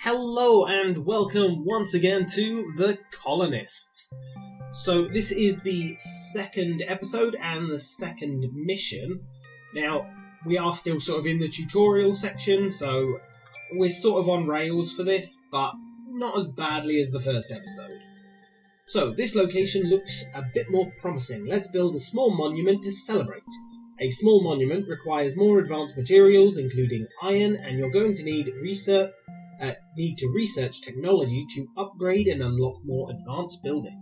Hello and welcome once again to the Colonists. So this is the second episode and the second mission. Now, we are still sort of in the tutorial section, so we're sort of on rails for this, but not as badly as the first episode. So, this location looks a bit more promising. Let's build a small monument to celebrate. A small monument requires more advanced materials, including iron, and you're going to need to research technology to upgrade and unlock more advanced buildings.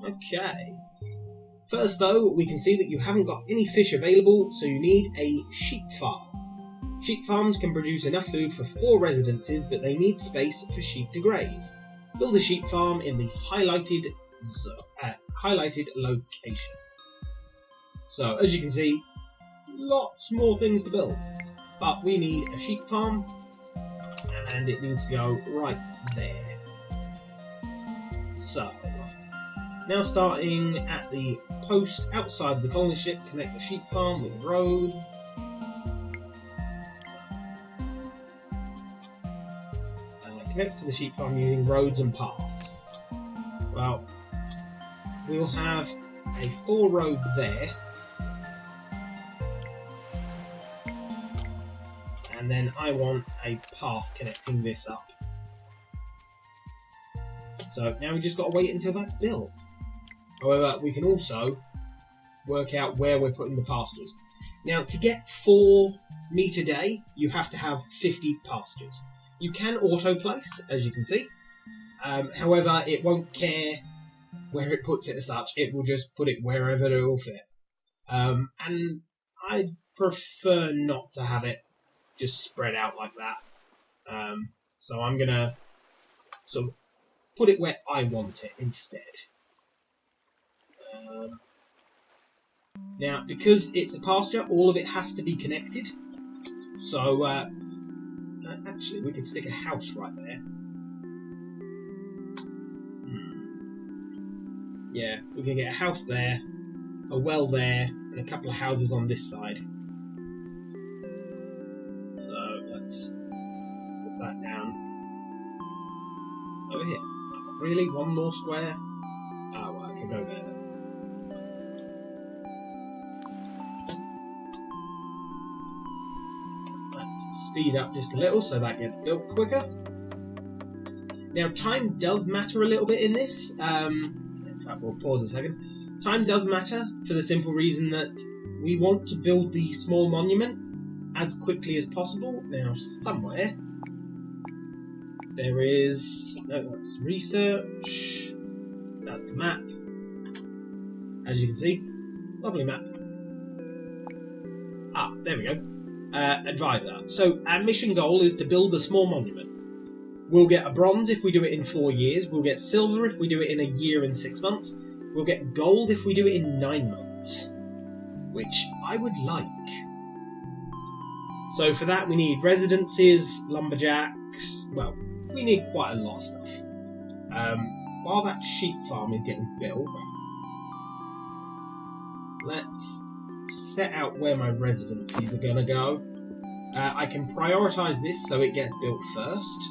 Okay. First though, we can see that you haven't got any fish available, so you need a sheep farm. Sheep farms can produce enough food for 4 residences, but they need space for sheep to graze. Build a sheep farm in the highlighted location. So, as you can see, lots more things to build. But we need a sheep farm, and it needs to go right there. So, now starting at the post outside the colony ship, connect the sheep farm with the road. Connect to the sheep farm using roads and paths. Well, we'll have a 4 road there. And then I want a path connecting this up. So now we just got to wait until that's built. However, we can also work out where we're putting the pastures. Now, to get 4 meat a day, you have to have 50 pastures. You can auto-place, as you can see. However, it won't care where it puts it as such. It will just put it wherever it will fit. And I prefer not to have it just spread out like that. So I'm going to sort of put it where I want it instead. Now, because it's a pasture, all of it has to be connected. So, actually, we could stick a house right there. Yeah, we can get a house there, a well there, and a couple of houses on this side. So, let's put that down over here. Really? One more square? Oh, well, I can go there then. Let's speed up just a little so that gets built quicker. Now, time does matter a little bit in this. In fact, we'll pause a second. Time does matter for the simple reason that we want to build the small monument as quickly as possible. Now, somewhere there is... No, that's research. That's the map. As you can see, lovely map. Ah, there we go. Advisor. So our mission goal is to build a small monument. We'll get a bronze if we do it in 4 years. We'll get silver if we do it in a year and 6 months. We'll get gold if we do it in 9 months. Which I would like. So for that we need residences, lumberjacks. Well, we need quite a lot of stuff. While that sheep farm is getting built, let's set out where my residencies are going to go. I can prioritise this so it gets built first.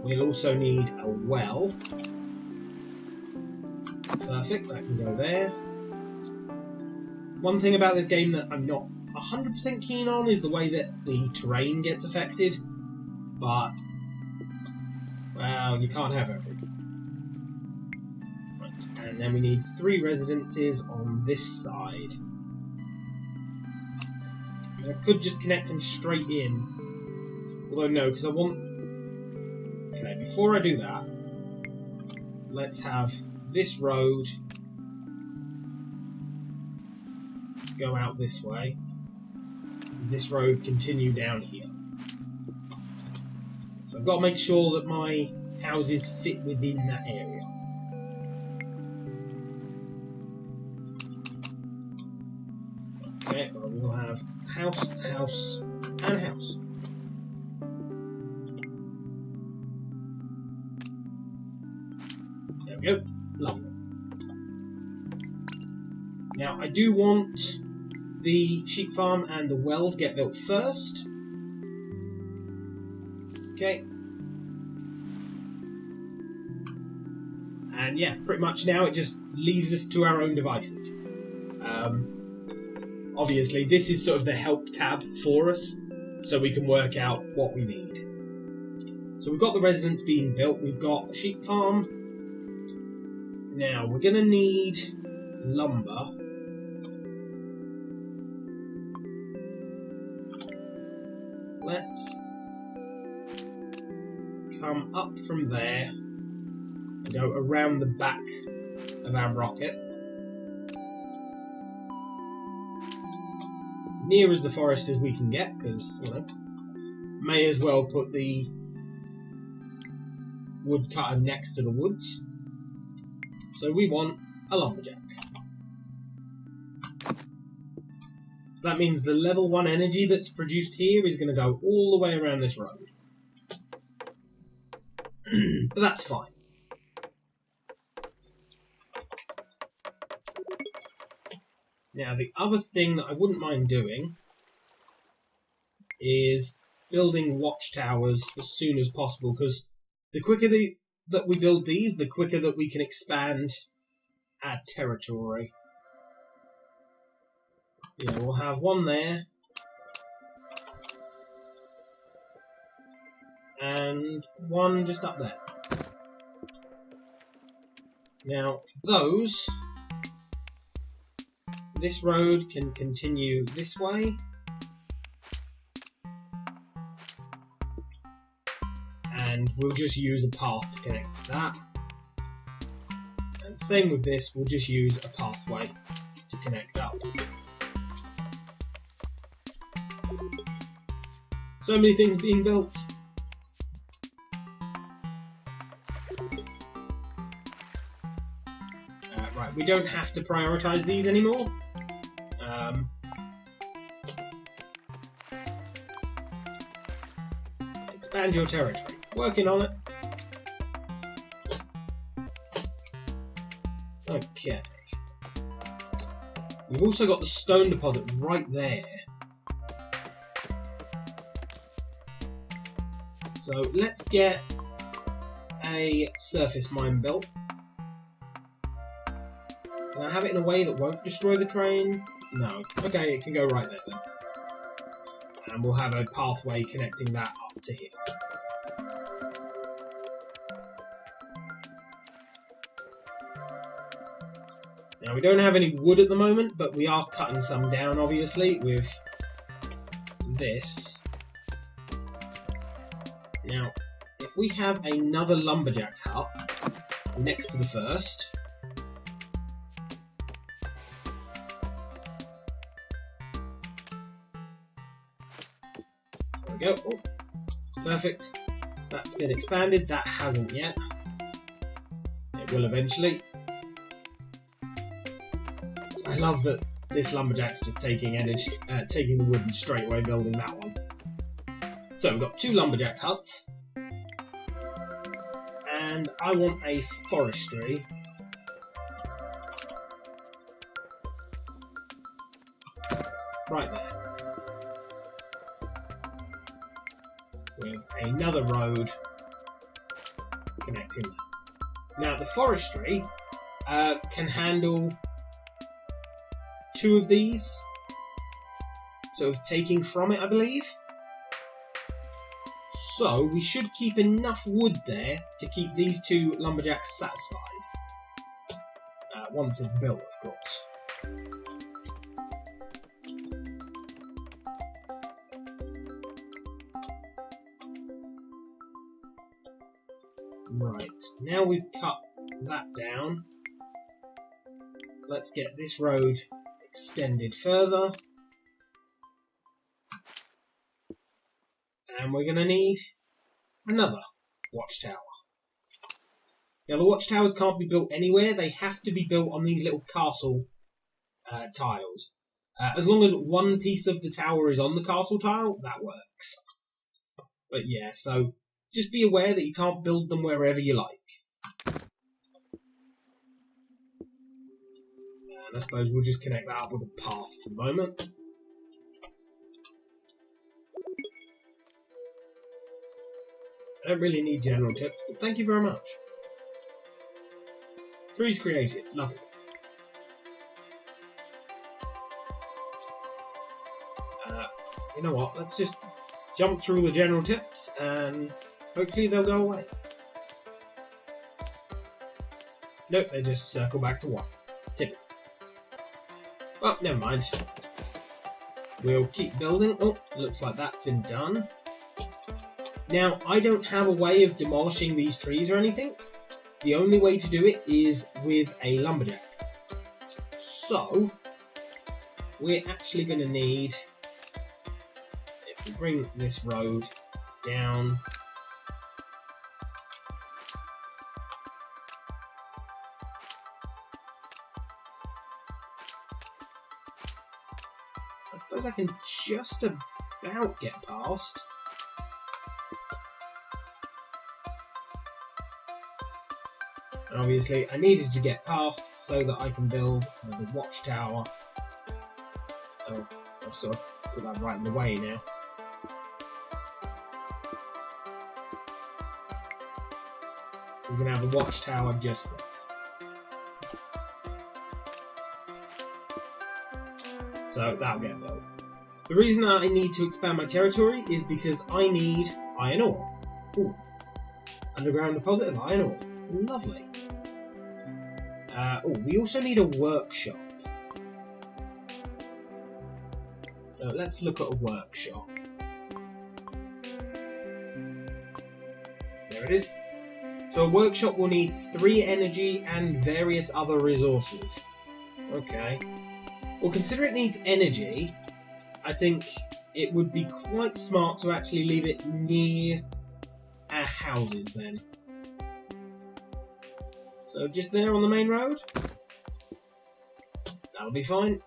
We'll also need a well. Perfect, that can go there. One thing about this game that I'm not 100% keen on is the way that the terrain gets affected. But, well, you can't have everything. And then we need 3 residences on this side. I could just connect them straight in. Although no, because I want... Okay, before I do that, let's have this road go out this way. And this road continue down here. So I've got to make sure that my houses fit within that area. Okay, well, we'll have house, house, and house. There we go. Lovely. Now, I do want the sheep farm and the well to get built first. Okay. And yeah, pretty much now it just leaves us to our own devices. Obviously, this is sort of the help tab for us, so we can work out what we need. So we've got the residence being built, we've got a sheep farm. Now, we're going to need lumber. Let's come up from there and go around the back of our rocket. Near as the forest as we can get, because, you know, may as well put the woodcutter next to the woods. So we want a lumberjack. So that means the level 1 energy that's produced here is going to go all the way around this road. But that's fine. Now, the other thing that I wouldn't mind doing is building watchtowers as soon as possible, because the quicker that we build these, the quicker that we can expand our territory. Yeah, we'll have one there. And one just up there. Now, for those, this road can continue this way. And we'll just use a path to connect to that. And same with this, we'll just use a pathway to connect up. So many things being built. Right, we don't have to prioritise these anymore. Expand your territory. Working on it. Okay. We've also got the stone deposit right there. So let's get a surface mine built. Can I have it in a way that won't destroy the train? No. Okay, it can go right there then. And we'll have a pathway connecting that up to here. Now, we don't have any wood at the moment, but we are cutting some down, obviously, with this. Now, if we have another lumberjack's hut next to the first, there we go. Oh, perfect. That's been expanded. That hasn't yet. It will eventually. I love that this lumberjack's just taking energy, taking the wood and straight away building that one. So we've got 2 lumberjacks huts, and I want a forestry. Right there. With another road connecting that. Now the forestry can handle 2 of these, sort of taking from it, I believe. So we should keep enough wood there to keep these 2 lumberjacks satisfied. Once it's built, of course. Right, now we've cut that down. Let's get this road extended further. And we're going to need another watchtower. Now, the watchtowers can't be built anywhere. They have to be built on these little castle tiles. As long as one piece of the tower is on the castle tile, that works. But yeah, so just be aware that you can't build them wherever you like. And I suppose we'll just connect that up with a path for the moment. I don't really need general tips, but thank you very much. Trees created. Lovely. You know what? Let's just jump through the general tips and hopefully they'll go away. Nope, they just circle back to 1. Typical. Well, never mind. We'll keep building. Oh, looks like that's been done. Now, I don't have a way of demolishing these trees or anything. The only way to do it is with a lumberjack. So, we're actually going to need, if we bring this road down, I suppose I can just about get past. And obviously I needed to get past so that I can build the watchtower. Oh, I've sort of put that right in the way now. So we're going to have the watchtower just there. So that'll get built. The reason I need to expand my territory is because I need iron ore. Ooh. Underground deposit of iron ore. Lovely. We also need a workshop. So let's look at a workshop. There it is. So a workshop will need 3 energy and various other resources. Okay. Well, consider it needs energy, I think it would be quite smart to actually leave it near our houses then. So just there on the main road? That'll be fine.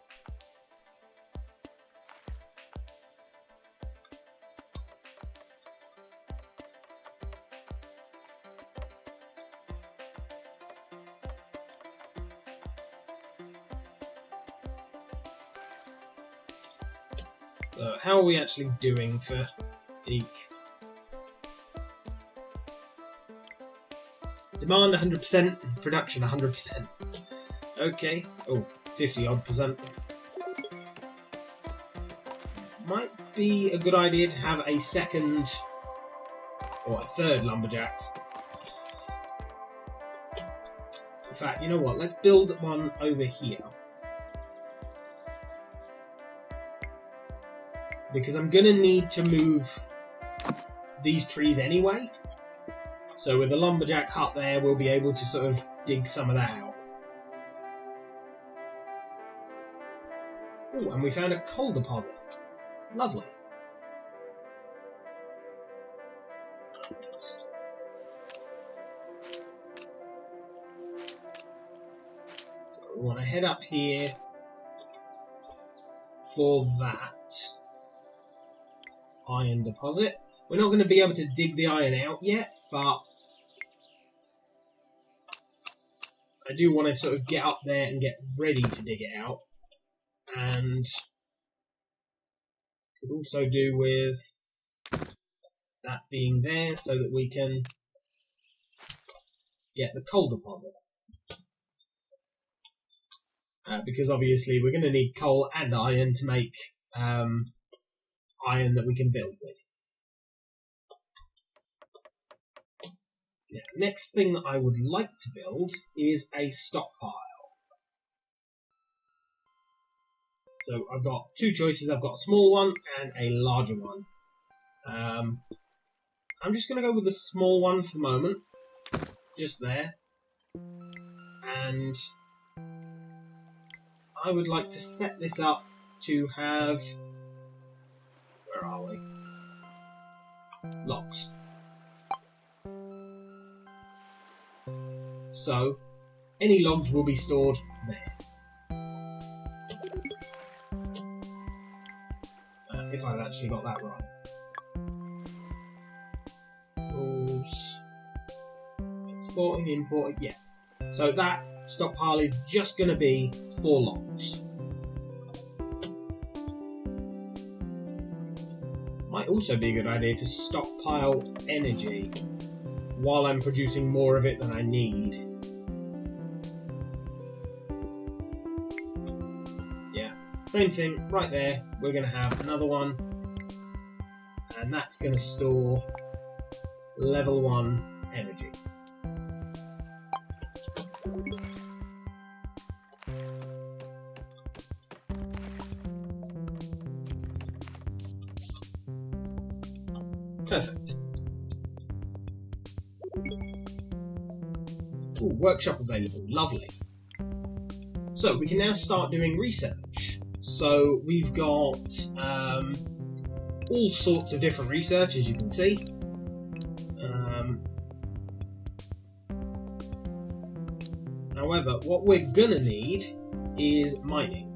So how are we actually doing for eek? Demand 100%, production 100%. Okay. Oh, 50 odd %. Might be a good idea to have a second or a third lumberjack. In fact, you know what? Let's build one over here. Because I'm going to need to move these trees anyway. So with a lumberjack hut there, we'll be able to sort of dig some of that out. Oh, and we found a coal deposit. Lovely. So we want to head up here for that iron deposit. We're not going to be able to dig the iron out yet, but I do want to sort of get up there and get ready to dig it out. And could also do with that being there so that we can get the coal deposit. Because obviously we're going to need coal and iron to make iron that we can build with. Now, next thing that I would like to build is a stockpile. So I've got 2 choices. I've got a small one and a larger one. I'm just going to go with the small one for the moment. Just there. And I would like to set this up to have... Where are we? Logs. So, any logs will be stored there. If I've actually got that right. Rules. Exporting, importing, yeah. So that stockpile is just going to be 4 logs. Might also be a good idea to stockpile energy while I'm producing more of it than I need. Yeah, same thing right there. We're going to have another one, and that's going to store level 1 energy. Perfect. Ooh, workshop available. Lovely. So we can now start doing research. So we've got all sorts of different research, as you can see. However, what we're gonna need is mining.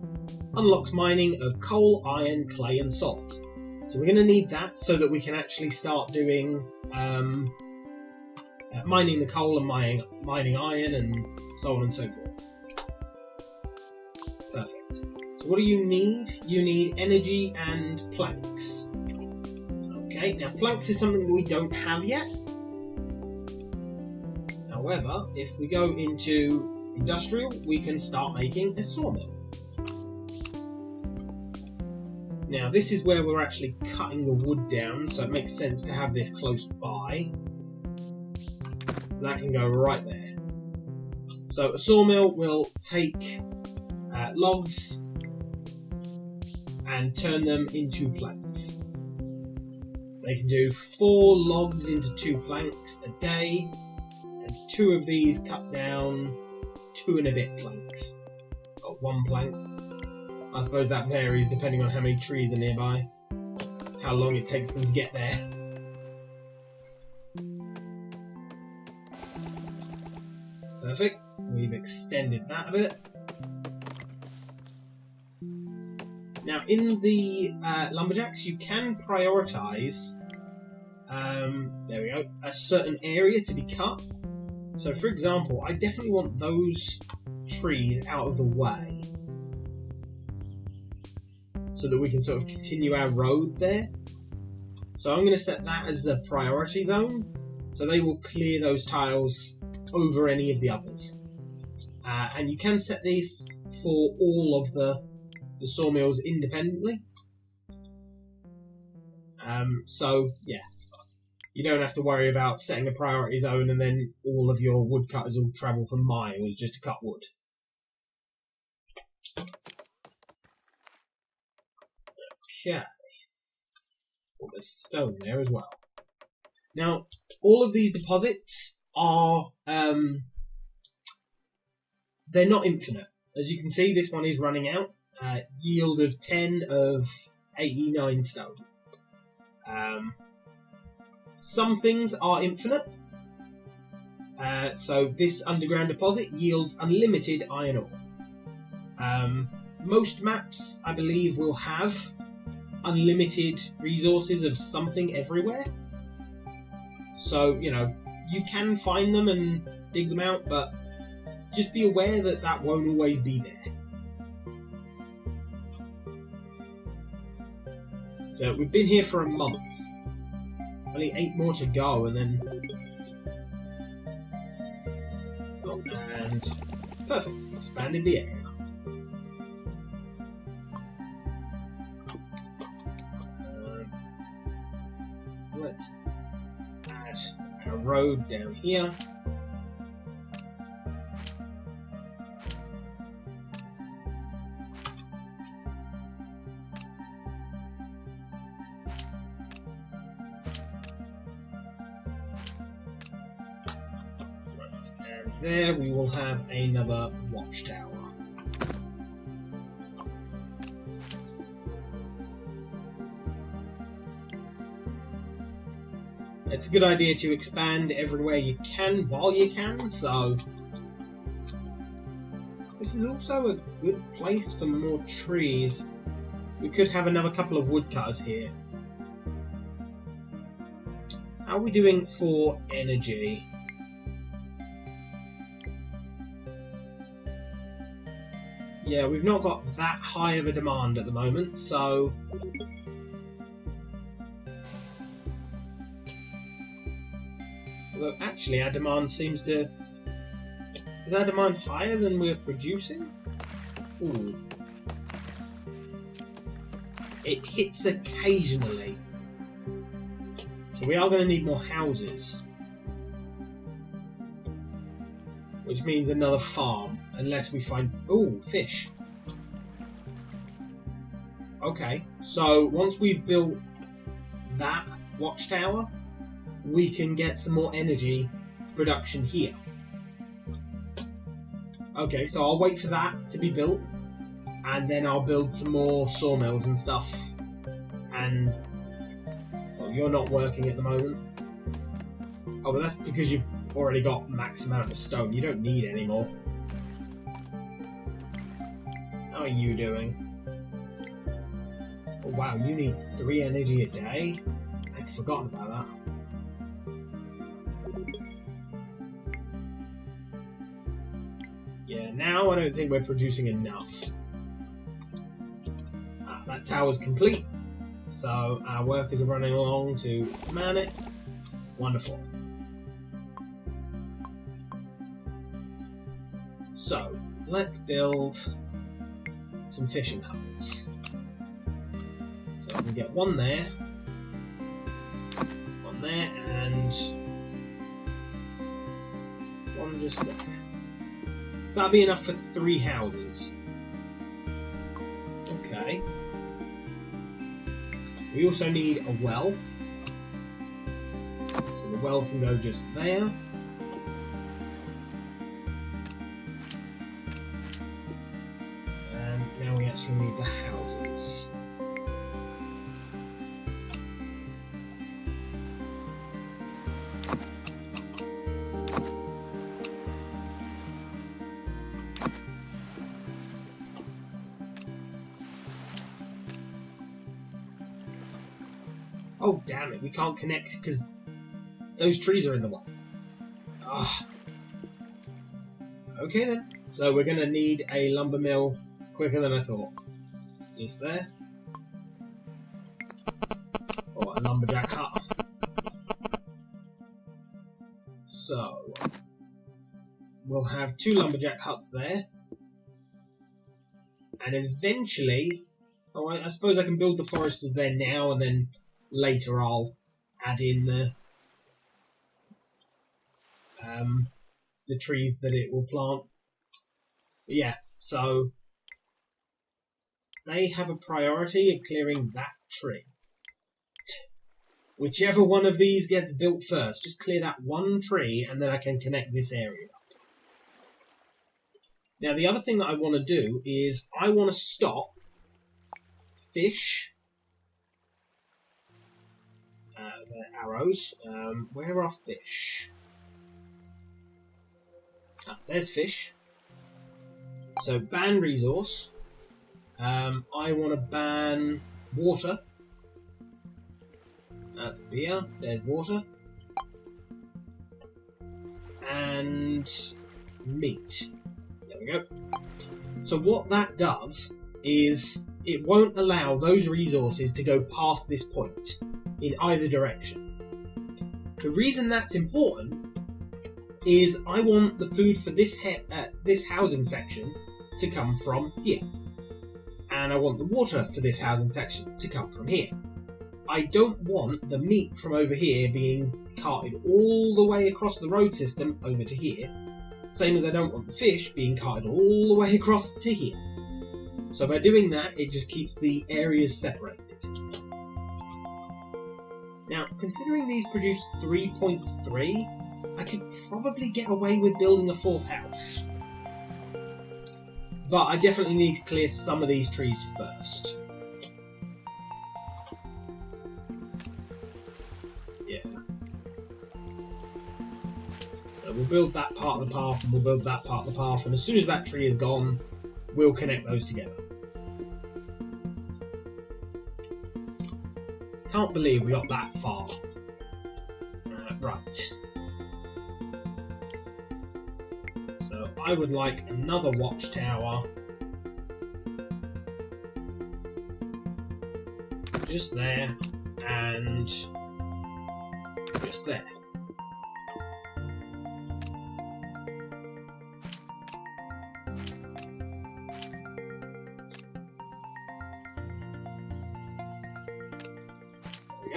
Unlocks mining of coal, iron, clay, and salt. So we're going to need that so that we can actually start doing mining the coal and mining iron and so on and so forth. Perfect. So what do you need? You need energy and planks. Okay, now planks is something that we don't have yet. However, if we go into industrial, we can start making a sawmill. Now this is where we're actually cutting the wood down, so it makes sense to have this close by. So that can go right there. So a sawmill will take logs and turn them into planks. They can do 4 logs into 2 planks a day, and 2 of these cut down 2 and a bit planks. Got 1 plank. I suppose that varies depending on how many trees are nearby, how long it takes them to get there. Perfect. We've extended that a bit. Now in the lumberjacks you can prioritise, there we go, a certain area to be cut. So for example, I definitely want those trees out of the way, so that we can sort of continue our road there. So I'm going to set that as a priority zone, so they will clear those tiles over any of the others. And you can set these for all of the sawmills independently. So yeah, you don't have to worry about setting a priority zone and then all of your woodcutters will travel for miles just to cut wood. Okay. Well, there's stone there as well. Now, all of these deposits are, they're not infinite. As you can see, this one is running out. Yield of 10 of 89 stone. Some things are infinite. So this underground deposit yields unlimited iron ore. Most maps, I believe, will have unlimited resources of something everywhere. So, you know, you can find them and dig them out, but just be aware that that won't always be there. So we've been here for a month. Only 8 more to go, and then... Oh, and... perfect. Expanded the area. Let's add a road down here. And there we will have another watchtower. It's a good idea to expand everywhere you can while you can, so this is also a good place for more trees. We could have another couple of woodcutters here. How are we doing for energy? Yeah, we've not got that high of a demand at the moment, so Although actually our demand seems to... Is our demand higher than we're producing? Ooh. It hits occasionally. So we are going to need more houses. Which means another farm. Unless we find... Ooh, fish. Okay, so once we've built that watchtower, we can get some more energy production here. Okay, so I'll wait for that to be built, and then I'll build some more sawmills and stuff. And well, you're not working at the moment. Oh, but that's because you've already got max amount of stone. You don't need any more. How are you doing? Oh wow, you need 3 energy a day? I'd forgotten about that. Yeah, now I don't think we're producing enough. That tower's complete, so our workers are running along to man it. Wonderful. So, let's build some fishing huts. So I can get one there, and one just there. So that'll be enough for 3 houses. Okay. We also need a well. So the well can go just there. And now we actually need the houses. Oh damn it, we can't connect because those trees are in the way. Ah. Okay then. So we're going to need a lumber mill quicker than I thought. Just there. Or a lumberjack hut. So we'll have 2 lumberjack huts there. And eventually, oh, I suppose I can build the foresters there now, and then later I'll add in the trees that it will plant. But yeah, so they have a priority of clearing that tree. Whichever one of these gets built first, just clear that one tree and then I can connect this area up. Now the other thing that I want to do is I want to stop fish. The arrows. Where are fish? Ah, there's fish. So ban resource. I want to ban water. That's beer. There's water. And meat. There we go. So what that does is it won't allow those resources to go past this point in either direction. The reason that's important is I want the food for this housing section to come from here. And I want the water for this housing section to come from here. I don't want the meat from over here being carted all the way across the road system over to here, same as I don't want the fish being carted all the way across to here. So by doing that, it just keeps the areas separated. Now, considering these produce 3.3, I could probably get away with building a 4th house. But I definitely need to clear some of these trees first. Yeah. So we'll build that part of the path, and we'll build that part of the path, and as soon as that tree is gone, we'll connect those together. Can't believe we got that far. Right. So I would like another watchtower. Just there, and just there.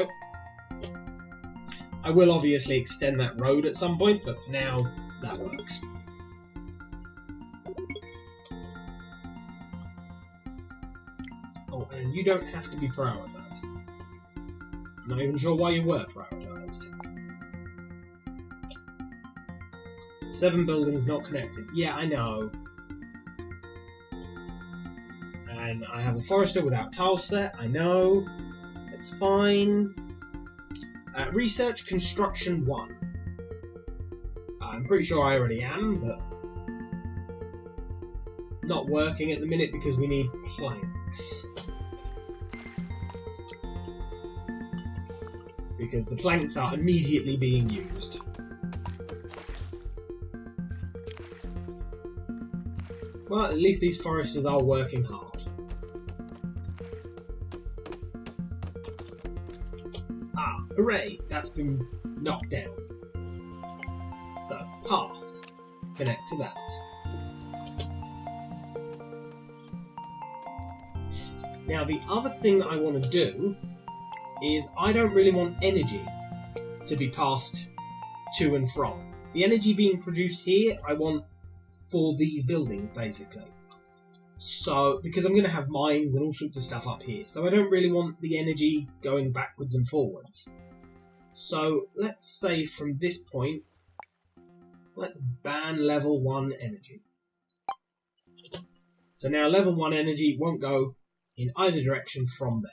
go. I will obviously extend that road at some point, but for now, that works. Oh, and you don't have to be prioritised. I'm not even sure why you were prioritised. 7 buildings not connected. Yeah, I know. And I have a forester without tile set. I know. It's fine. Research construction 1. I'm pretty sure I already am, but not working at the minute because we need planks. Because the planks are immediately being used. Well, at least these foresters are working hard. Ah, hooray! That's been knocked down. So, path. Connect to that. Now, the other thing I want to do is I don't really want energy to be passed to and from. The energy being produced here, I want for these buildings, basically. So, because I'm going to have mines and all sorts of stuff up here, so I don't really want the energy going backwards and forwards. So, let's say from this point, let's ban level 1 energy. So now level 1 energy won't go in either direction from there.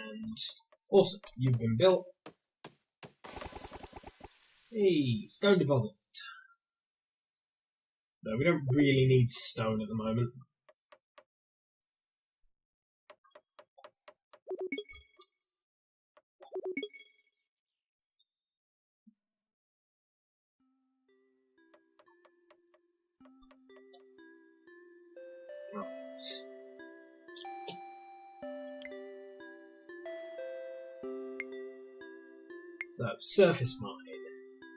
And awesome, you've been built. Hey, stone deposit. No, we don't really need stone at the moment. Right. So, surface mine.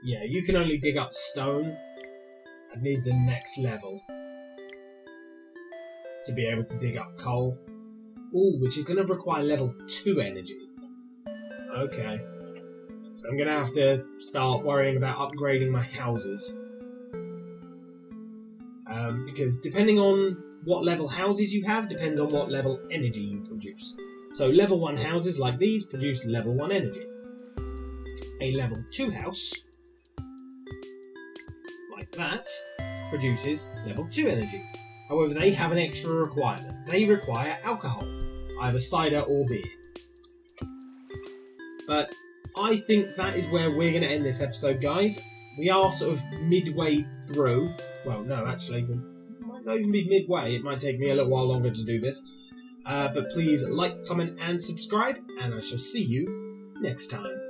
Yeah, you can only dig up stone. I need the next level to be able to dig up coal. Ooh, which is going to require level 2 energy. Okay. So I'm going to have to start worrying about upgrading my houses. Because depending on what level houses you have, depends on what level energy you produce. So level 1 houses like these produce level 1 energy. A level 2 house, like that, produces level 2 energy. However, they have an extra requirement. They require alcohol, either cider or beer. But I think that is where we're going to end this episode, guys. We are sort of midway through. Well, no, actually, we might not even be midway. It might take me a little while longer to do this. But please like, comment, and subscribe, and I shall see you next time.